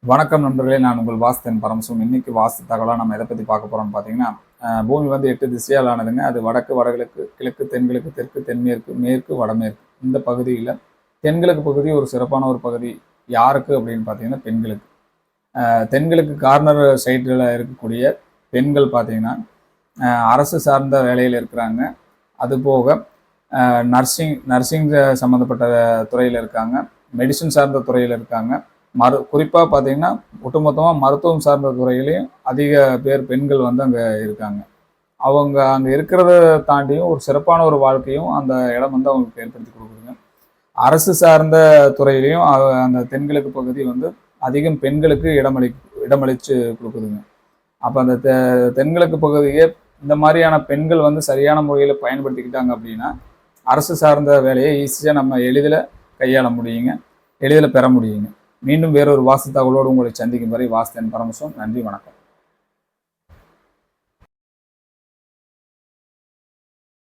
வணக்கம் நண்பர்களே, நான் உங்கள் வாஸ்தன் பரமசிவம். இன்னைக்கு வாஸ்து தகவலாக நம்ம எதை பற்றி பார்க்க போகிறோம்னு பார்த்தீங்கன்னா, பூமி வந்து 8 திசையால் ஆனதுங்க. அது வடக்கு, வடகிழக்கு, கிழக்கு, தென்கிழக்கு, தெற்கு, தென்மேற்கு, மேற்கு, வடமேற்கு. இந்த பகுதியில் தென்கிழக்கு பகுதி ஒரு சிறப்பான ஒரு பகுதி. யாருக்கு அப்படின்னு பார்த்தீங்கன்னா பெண்களுக்கு. தென்கிழக்கு கார்னர் சைடில் இருக்கக்கூடிய பெண்கள் பார்த்தீங்கன்னா அரசு சார்ந்த வேலையில் இருக்கிறாங்க. அதுபோக நர்சிங் சம்மந்தப்பட்ட துறையில் இருக்காங்க, மெடிசன் சார்ந்த துறையில் இருக்காங்க. குறிப்பாக பார்த்தீங்கன்னா ஒட்டுமொத்தமாக மருத்துவம் சார்ந்த துறையிலையும் அதிக பேர் பெண்கள் வந்து அங்கே இருக்காங்க. அவங்க அங்கே இருக்கிறத தாண்டியும் ஒரு சிறப்பான ஒரு வாழ்க்கையும் அந்த இடம் வந்து அவங்களுக்கு ஏற்படுத்தி கொடுக்குதுங்க. அரசு சார்ந்த துறையிலையும் அந்த தென்கிழக்கு பகுதி வந்து அதிகம் பெண்களுக்கு இடமளித்து கொடுக்குதுங்க. அப்போ அந்த தென்கிழக்கு பகுதியே இந்த மாதிரியான பெண்கள் வந்து சரியான முறையில் பயன்படுத்திக்கிட்டாங்க அப்படின்னா அரசு சார்ந்த வேலையை ஈஸியாக நம்ம எளிதில் கையாள முடியுங்க, எளிதில் பெற முடியுங்க. மீண்டும் வேறொரு வாஸ்து தகவலோடு உங்களை சந்திக்கும் வரை வாஸ்தன் பரமசிவம். நன்றி, வணக்கம்.